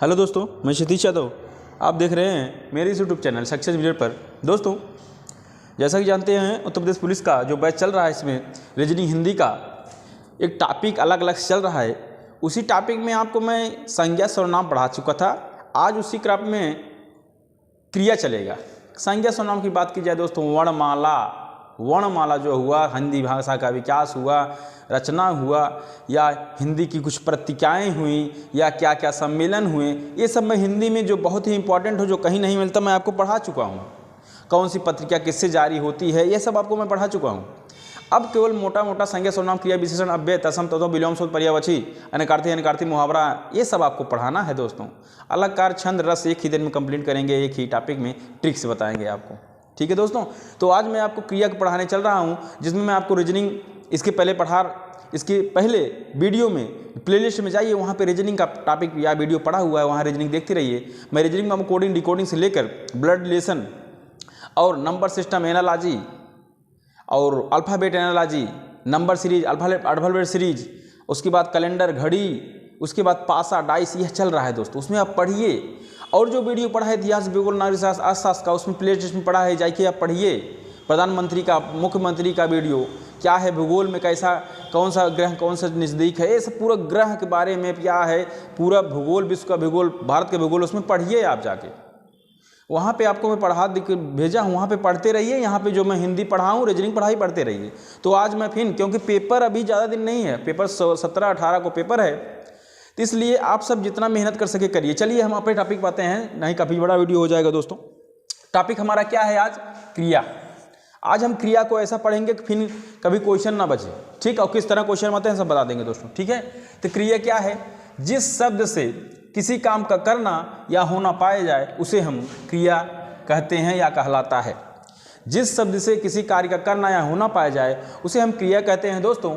Hello दोस्तों, मैं क्षितिज यादव। आप देख रहे हैं मेरे इस यूट्यूब चैनल सक्सेस विजन पर। दोस्तों, जैसा कि जानते हैं, उत्तर प्रदेश पुलिस का जो बैच चल रहा है, इसमें रीजनिंग हिंदी का एक टॉपिक अलग अलग चल रहा है। उसी टॉपिक में आपको मैं संज्ञा सर्वनाम पढ़ा चुका था। आज उसी क्रम में क्रिया चलेगा। संज्ञा सर्वनाम की बात की जाए दोस्तों, वर्णमाला जो हुआ, हिंदी भाषा का विकास हुआ, रचना हुआ, या हिंदी की कुछ प्रक्रियाएँ हुई, या क्या क्या सम्मेलन हुए, ये सब मैं हिंदी में जो बहुत ही इंपॉर्टेंट हो, जो कहीं नहीं मिलता, मैं आपको पढ़ा चुका हूँ। कौन सी पत्रिका किससे जारी होती है, ये सब आपको मैं पढ़ा चुका हूँ। अब केवल मोटा मोटा संज्ञा सर्वनाम, क्रिया विशेषण, अव्यय, तत्सम, तद्भव, विलोम, सूत्र, पर्यायवाची, अनर्कार्थी, अनर्कार्थी, मुहावरा, ये सब आपको पढ़ाना है दोस्तों। अलंकार, छंद, रस एक ही दिन में कंप्लीट करेंगे। एक ही टॉपिक में ट्रिक्स बताएंगे आपको। ठीक है दोस्तों, तो आज मैं आपको क्रिया को पढ़ाने चल रहा हूँ, जिसमें मैं आपको रीजनिंग इसके पहले वीडियो में प्लेलिस्ट में जाइए, वहाँ पे रीजनिंग का टॉपिक या वीडियो पढ़ा हुआ है, वहाँ रीजनिंग देखते रहिए। मैं रीजनिंग में कोडिंग डिकोडिंग से लेकर ब्लड रिलेशन और नंबर सिस्टम एनालॉजी और alphabet analogy, number series, alphabet series, उसके बाद कैलेंडर, घड़ी, उसके बाद पासा, डाइस, यह चल रहा है दोस्तों। उसमें आप पढ़िए। और जो वीडियो पढ़ा है इतिहास, भूगोल, नागरिक शास्त्र, अर्थशास्त्र का, उसमें प्लेलिस्ट में पढ़ा है, जाइए आप पढ़िए। प्रधानमंत्री का, मुख्यमंत्री का वीडियो क्या है, भूगोल में कैसा, कौन सा ग्रह कौन सा नज़दीक है, ये सब पूरा ग्रह के बारे में क्या है, पूरा भूगोल, विश्व का भूगोल, भारत के भूगोल, उसमें पढ़िए आप जाके। वहाँ पे आपको मैं भेजा हूँ, वहाँ पे पढ़ते रहिए। यहाँ पे जो मैं हिंदी पढ़ाऊँ, रीजनिंग पढ़ाई पढ़ते रहिए। तो आज मैं फिर, क्योंकि पेपर अभी ज़्यादा दिन नहीं है, पेपर 17-18 को पेपर है, तो इसलिए आप सब जितना मेहनत कर सके करिए। चलिए हम अपने टॉपिक पाते हैं, नहीं काफ़ी बड़ा वीडियो हो जाएगा दोस्तों। टॉपिक हमारा क्या है आज? क्रिया। आज हम क्रिया को ऐसा पढ़ेंगे कि फिर कभी क्वेश्चन ना बचे। ठीक, और किस तरह क्वेश्चन आते हैं सब बता देंगे दोस्तों। ठीक है, तो क्रिया क्या है? जिस शब्द से किसी काम का करना या होना पाया जाए, उसे हम क्रिया कहते हैं या कहलाता है। जिस शब्द से किसी कार्य का करना या होना पाया जाए, उसे हम क्रिया कहते हैं दोस्तों।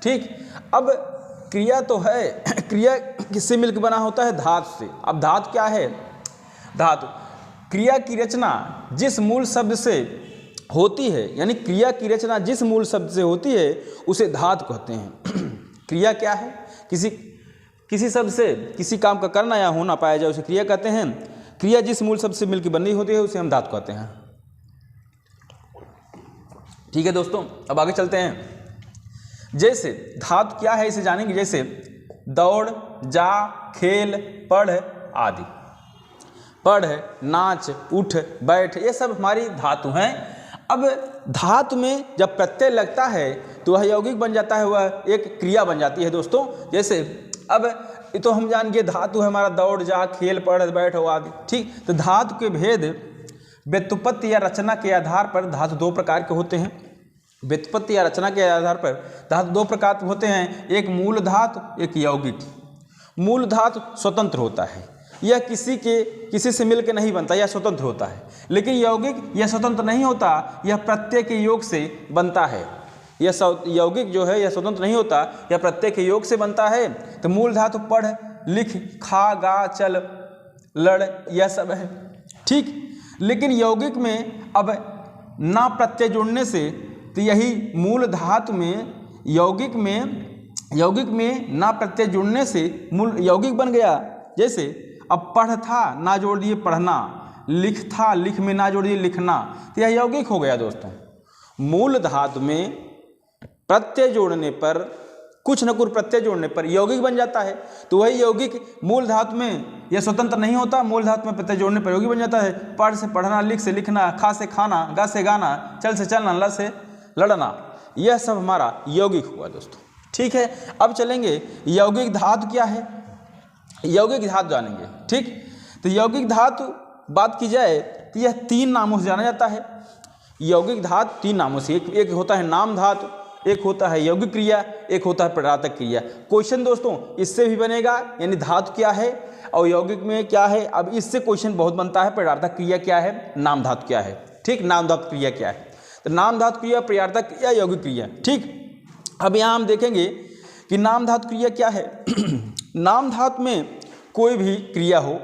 ठीक, अब क्रिया तो है, क्रिया किससे मिलकर बना होता है? धातु से। अब धातु क्या है? धातु। क्रिया की रचना जिस मूल शब्द से होती है, यानी क्रिया की रचना जिस मूल शब्द से होती है, उसे धातु कहते हैं। क्रिया क्या है? किसी शब्द से किसी काम का करना या होना पाया जाए, उसे क्रिया कहते हैं। क्रिया जिस मूल शब्द से मिलकर बनी होती है, उसे हम धातु कहते हैं। ठीक है दोस्तों, अब आगे चलते हैं। जैसे धातु क्या है, इसे जानेंगे। जैसे दौड़, जा, खेल, पढ़ आदि। पढ़, नाच, उठ, बैठ, ये सब हमारी धातु हैं। अब धातु में जब प्रत्यय लगता है तो वह यौगिक बन जाता है, वह एक क्रिया बन जाती है दोस्तों। जैसे अब ये तो हम जान गए, धातु है हमारा दौड़, जा, खेल, पढ़, बैठ आदि। ठीक, तो धातु के भेद व्युत्पत्ति या रचना के आधार पर धातु दो प्रकार के होते हैं। व्युत्पत्ति या रचना के आधार पर धातु दो प्रकार के होते हैं, एक मूल धातु, एक यौगिक। मूल धातु स्वतंत्र होता है, यह किसी से मिलकर नहीं बनता, यह स्वतंत्र होता है। लेकिन यौगिक यह स्वतंत्र नहीं होता, यह प्रत्यय के योग से बनता है। यह यौगिक जो है, यह स्वतंत्र नहीं होता, यह प्रत्यय के योग से बनता है। तो मूल धातु पढ़, लिख, खा, गा, चल, लड़, यह सब है। ठीक, लेकिन यौगिक में अब ना प्रत्यय जोड़ने से, तो यही मूल धातु में यौगिक में ना प्रत्यय जुड़ने से मूल यौगिक बन गया। जैसे अब पढ़ था, ना जोड़ दिए पढ़ना, लिख था, लिख में ना जोड़ दिए लिखना, तो यह यौगिक हो गया दोस्तों। मूल धातु में प्रत्यय जोड़ने पर, कुछ न कुछ प्रत्यय जोड़ने पर यौगिक बन जाता है। तो वही यौगिक मूल धातु में यह स्वतंत्र नहीं होता, मूल धातु में प्रत्यय जोड़ने पर यौगिक बन जाता है। पढ़ से पढ़ना, लिख से लिखना, खा से खाना, गा से गाना, चल से चलना, लड़ से लड़ना, यह सब हमारा यौगिक हुआ दोस्तों। ठीक है, अब चलेंगे यौगिक धातु क्या है, यौगिक धातु जानेंगे। ठीक, तो यौगिक धातु बात की जाए तो यह 3 नामों से जाना जाता है। यौगिक धातु 3 नामों से, एक होता है नाम धातु, एक होता है यौगिक क्रिया, एक होता है प्रदार्थक क्रिया। क्वेश्चन दोस्तों इससे भी बनेगा, यानी धातु क्या है और यौगिक में क्या है। अब इससे क्वेश्चन बहुत बनता है, प्रदार्थक क्रिया क्या है, नाम धातु क्या है। ठीक, नाम धातु क्रिया क्या है, तो नाम धातु क्रिया, प्रदार्थक क्रिया, यौगिक क्रिया। ठीक, अब यहाँ हम देखेंगे कि नाम धातु क्रिया क्या है। नाम धातु में कोई भी क्रिया हो,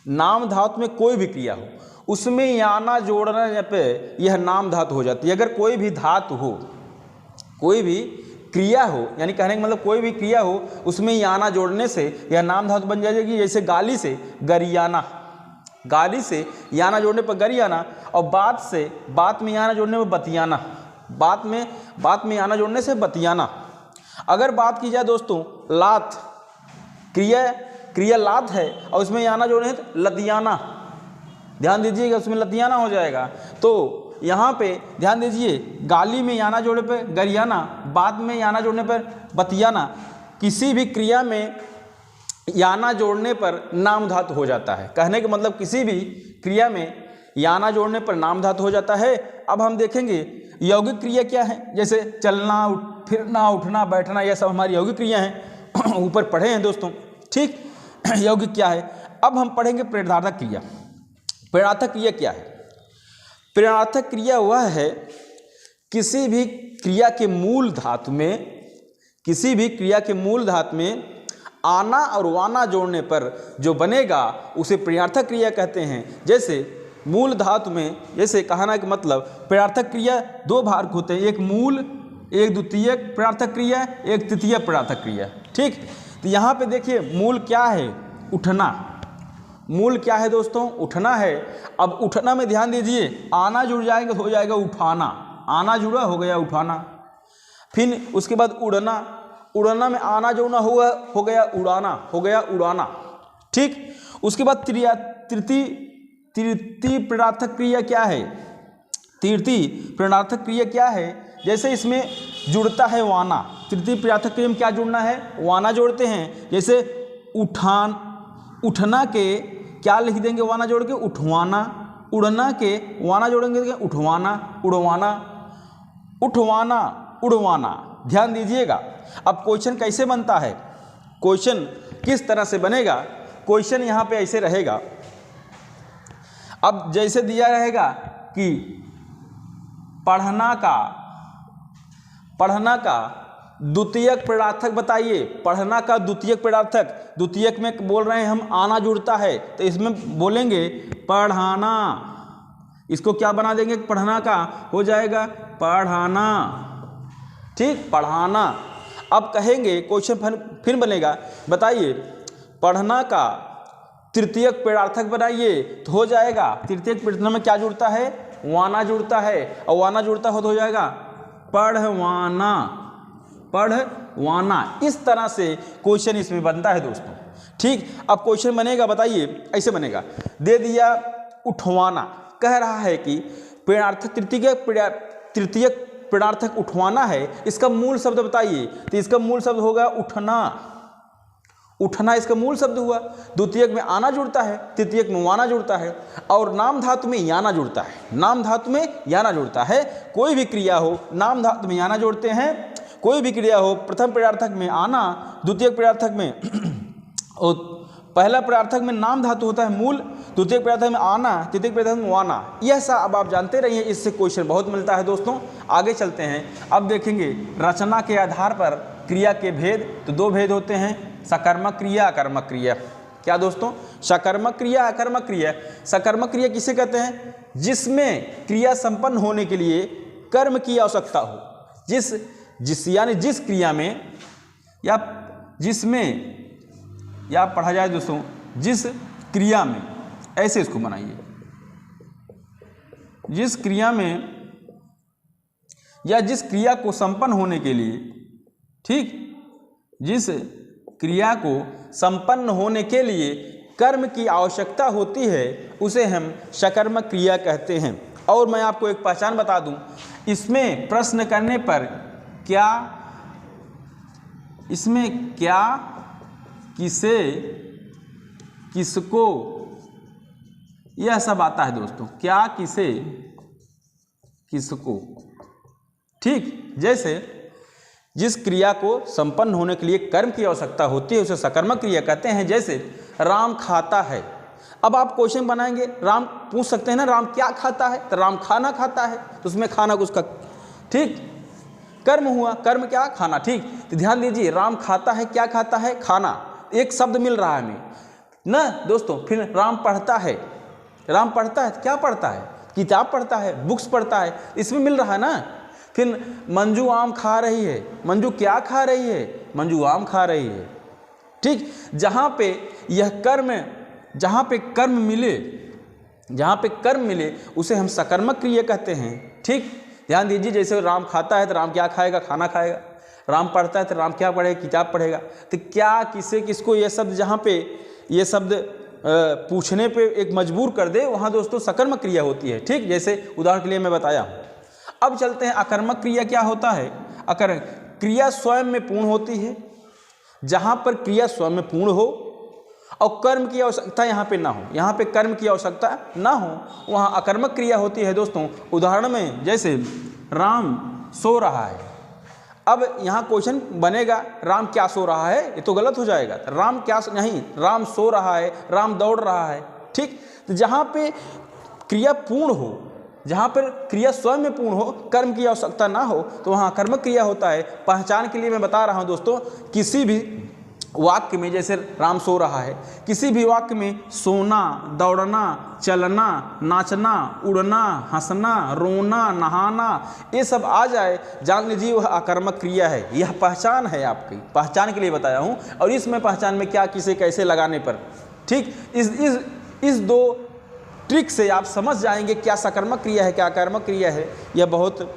नाम धातु में कोई भी क्रिया हो, उसमें याना जोड़ने पे यह नाम धातु हो जाती है। अगर कोई भी धातु हो, कोई भी क्रिया हो, यानी कहने का मतलब कोई भी क्रिया हो उसमें याना जोड़ने से यह नाम धातु बन जाएगी। जैसे गाली से गरियाना, गाली से याना जोड़ने पर गरियाना, और बात से बात में याना जोड़ने पर बतियाना, बात में याना जोड़ने से बतियाना। अगर बात की जाए दोस्तों लात, क्रिया लात है और उसमें याना जोड़ने तो लतियाना, ध्यान दीजिएगा उसमें लतियाना हो जाएगा। तो यहाँ पे ध्यान दीजिए, गाली में याना जोड़ने पर गरियाना, बात में याना जोड़ने पर बतियाना। किसी भी क्रिया में याना जोड़ने पर नाम धातु हो जाता है। कहने का मतलब किसी भी क्रिया में याना जोड़ने पर नाम धातु हो जाता है। अब हम देखेंगे यौगिक क्रिया क्या है, जैसे चलना, फिरना, उठना, बैठना, यह सब हमारी यौगिक क्रिया हैं, ऊपर पढ़े हैं दोस्तों, ठीक। यौगिक क्या है। अब हम पढ़ेंगे प्रेरणार्थक क्रिया। प्रेरणार्थक क्रिया क्या है। प्रेरणार्थक क्रिया वह है किसी भी क्रिया के मूल धातु में आना और वाना जोड़ने पर जो बनेगा उसे प्रेरणार्थक क्रिया कहते हैं। जैसे मूल धातु में, जैसे कहना का मतलब प्रेरणार्थक क्रिया दो भाग होते हैं, एक मूल, एक द्वितीयक प्रेरणार्थक क्रिया, एक तृतीयक प्रेरणार्थक क्रिया, ठीक। तो यहाँ पे देखिए मूल क्या है, उठना। मूल क्या है दोस्तों, उठना है। अब उठना में ध्यान दीजिए, आना जुड़ जाएगा तो हो जाएगा उठाना, आना जुड़ा हो गया उठाना। फिर उसके बाद उड़ना, उड़ना में आना जोड़ना हुआ हो गया उड़ाना, हो गया उड़ाना, ठीक। उसके बाद तृतीय प्रेरणार्थक क्रिया क्या है, तृतीय प्रेरणार्थक क्रिया क्या है। जैसे इसमें जुड़ता है वाना, तृतीय प्रेरणार्थक क्रिया में क्या जुड़ना है, वाना जोड़ते हैं। जैसे उठना के क्या लिख देंगे वाना जोड़ के, उठवाना। उड़ना के वाना जोड़ेंगे उठवाना, उड़वाना, उठवाना, उड़वाना। ध्यान दीजिएगा। अब क्वेश्चन कैसे बनता है, क्वेश्चन किस तरह से बनेगा। क्वेश्चन यहाँ पे ऐसे रहेगा, अब जैसे दिया रहेगा कि पढ़ना का द्वितीयक प्रेरणार्थक बताइए। पढ़ना का द्वितीयक प्रेरणार्थक, द्वितीयक में बोल रहे हैं हम आना जुड़ता है तो इसमें बोलेंगे पढ़ाना। इसको क्या बना देंगे, पढ़ना का हो जाएगा पढ़ाना, ठीक, पढ़ाना। अब कहेंगे क्वेश्चन फिर बनेगा, बताइए पढ़ना का तृतीयक प्रेरणार्थक बनाइए तो हो जाएगा। तृतीयक प्रेरणार्थक में क्या जुड़ता है, वाना जुड़ता है, और वाना जुड़ता हो तो हो जाएगा पढ़वाना, पढ़वाना। इस तरह से क्वेश्चन इसमें बनता है दोस्तों, ठीक। अब क्वेश्चन बनेगा, बताइए ऐसे बनेगा, दे दिया उठवाना, कह रहा है कि प्रेरणार्थक तृतीयक प्रेरणार्थक उठवाना है, इसका मूल शब्द बताइए। तो इसका मूल शब्द होगा उठना, उठना इसका मूल शब्द हुआ। द्वितीयक में आना जुड़ता है, तृतीयक में वाना जुड़ता है, और नाम धातु में याना जुड़ता है, नाम धातु में याना जुड़ता है। कोई भी क्रिया हो नाम धातु में याना जोड़ते हैं, कोई भी क्रिया हो प्रथम प्रेरणार्थक में आना, द्वितीयक प्रेरणार्थक में और पहला प्रेरणार्थक में नाम धातु होता है मूल, द्वितीयक प्रेरणार्थक में आना, तृतीयक प्रेरणार्थक में वाना। यह सब अब आप जानते रहिए, इससे क्वेश्चन बहुत मिलता है दोस्तों। आगे चलते हैं, अब देखेंगे रचना के आधार पर क्रिया के भेद। तो दो भेद होते हैं, सकर्मक क्रिया, अकर्मक क्रिया। क्या दोस्तों, सकर्मक क्रिया, अकर्मक क्रिया। सकर्मक क्रिया किसे कहते हैं, जिसमें क्रिया संपन्न होने के लिए कर्म की आवश्यकता हो, यानी जिस क्रिया में या जिसमें, या पढ़ा जाए दोस्तों जिस क्रिया में, ऐसे इसको बनाइए, जिस क्रिया में या जिस क्रिया को संपन्न होने के लिए, ठीक, जिस क्रिया को संपन्न होने के लिए कर्म की आवश्यकता होती है उसे हम सकर्मक क्रिया कहते हैं। और मैं आपको एक पहचान बता दूं, इसमें प्रश्न करने पर क्या, इसमें क्या, किसे, किसको, यह सब आता है दोस्तों। क्या, किसे, किसको, ठीक। जैसे जिस क्रिया को संपन्न होने के लिए कर्म की आवश्यकता होती है उसे सकर्मक क्रिया कहते हैं। जैसे राम खाता है। अब आप क्वेश्चन बनाएंगे, राम पूछ सकते हैं ना, राम क्या खाता है, तो राम खाना खाता है, तो उसमें खाना उसका, ठीक, कर्म हुआ, कर्म क्या, खाना, ठीक। तो ध्यान दीजिए, राम खाता है, क्या खाता है, खाना, एक शब्द मिल रहा है हमें ना दोस्तों। फिर राम पढ़ता है, राम पढ़ता है तो क्या पढ़ता है, किताब पढ़ता है, बुक्स पढ़ता है, इसमें मिल रहा है ना। फिर मंजू आम खा रही है, मंजू क्या खा रही है? मंजू आम खा रही है। ठीक, जहाँ पे यह कर्म, जहाँ पे कर्म मिले उसे हम सकर्मक क्रिया कहते हैं। ठीक, ध्यान दीजिए, जैसे राम खाता है तो राम क्या खाएगा? खाना खाएगा। राम पढ़ता है तो राम क्या पढ़ेगा? किताब पढ़ेगा। तो क्या किसको ये शब्द, जहाँ पे ये शब्द पूछने पे एक मजबूर कर दे, वहाँ दोस्तों सकर्मक क्रिया होती है। ठीक, जैसे उदाहरण के लिए मैं बताया। अब चलते हैं अकर्मक क्रिया क्या होता है। क्रिया स्वयं में पूर्ण होती है, जहाँ पर क्रिया स्वयं में पूर्ण हो और कर्म की आवश्यकता यहाँ पे ना हो, यहाँ पे कर्म की आवश्यकता ना हो, वहाँ अकर्मक क्रिया होती है दोस्तों। उदाहरण में जैसे राम सो रहा है। अब यहाँ क्वेश्चन बनेगा राम क्या सो रहा है? ये तो गलत हो जाएगा। राम क्या नहीं, राम सो रहा है, राम दौड़ रहा है। ठीक, तो जहाँ पे क्रिया पूर्ण हो, जहाँ पर क्रिया स्वयं में पूर्ण हो, कर्म की आवश्यकता ना हो, तो वहाँ कर्मक क्रिया होता है। पहचान के लिए मैं बता रहा हूँ दोस्तों, किसी भी वाक्य में, जैसे राम सो रहा है, किसी भी वाक्य में सोना, दौड़ना, चलना, नाचना, उड़ना, हंसना, रोना, नहाना, ये सब आ जाए, जान लीजिए वह अकर्मक क्रिया है। यह पहचान है, आपकी पहचान के लिए बताया हूँ। और इसमें पहचान में क्या, किसे कैसे लगाने पर, ठीक, इस दो ट्रिक से आप समझ जाएंगे क्या सकर्मक क्रिया है, क्या अकर्मक क्रिया है। यह बहुत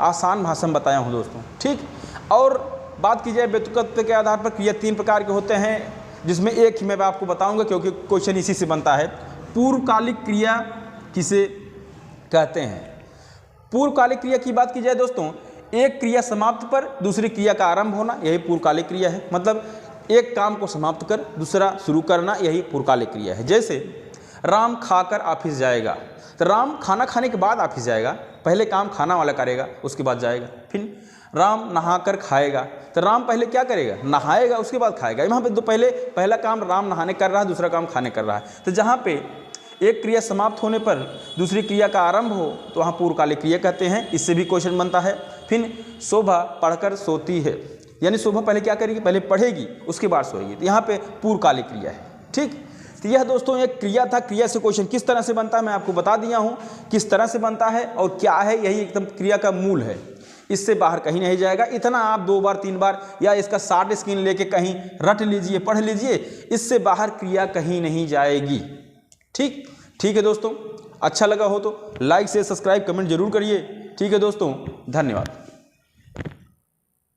आसान भाषा में बताया हूँ दोस्तों। ठीक, और बात की जाए व्युत्पत्ति के आधार पर, क्रिया 3 प्रकार के होते हैं, जिसमें एक ही मैं आपको बताऊंगा क्योंकि क्वेश्चन इसी से बनता है। पूर्वकालिक क्रिया किसे कहते हैं? पूर्वकालिक क्रिया की बात की जाए दोस्तों, एक क्रिया समाप्त पर दूसरी क्रिया का आरंभ होना, यही पूर्वकालिक क्रिया है। मतलब एक काम को समाप्त कर दूसरा शुरू करना, यही पूर्वकालिक क्रिया है। जैसे राम खाकर ऑफिस जाएगा, तो राम खाना खाने के बाद ऑफिस जाएगा। पहले काम खाना वाला करेगा, उसके बाद जाएगा। फिर राम नहाकर खाएगा, तो राम पहले क्या करेगा? नहाएगा, उसके बाद खाएगा। यहाँ पे पहला काम राम नहाने कर रहा है, दूसरा काम खाने कर रहा है। तो जहाँ पे एक क्रिया समाप्त होने पर दूसरी क्रिया का आरंभ हो, तो वहाँ पूर्वकालिक क्रिया कहते हैं। इससे भी क्वेश्चन बनता है। फिर शोभा पढ़कर सोती है, यानी शोभा पहले क्या करेगी? पहले पढ़ेगी, उसके बाद सोएगी। तो यहाँ पे पूर्वकालिक क्रिया है। ठीक, तो यह दोस्तों एक क्रिया था। क्रिया से क्वेश्चन किस तरह से बनता है मैं आपको बता दिया हूँ, किस तरह से बनता है और क्या है। यही एकदम क्रिया का मूल है, इससे बाहर कहीं नहीं जाएगा। इतना आप 2 बार 3 बार या इसका शॉर्ट स्क्रीन लेके कहीं रट लीजिए, पढ़ लीजिए, इससे बाहर क्रिया कहीं नहीं जाएगी। ठीक है दोस्तों, अच्छा लगा हो तो लाइक से सब्सक्राइब कमेंट जरूर करिए। ठीक है दोस्तों, धन्यवाद।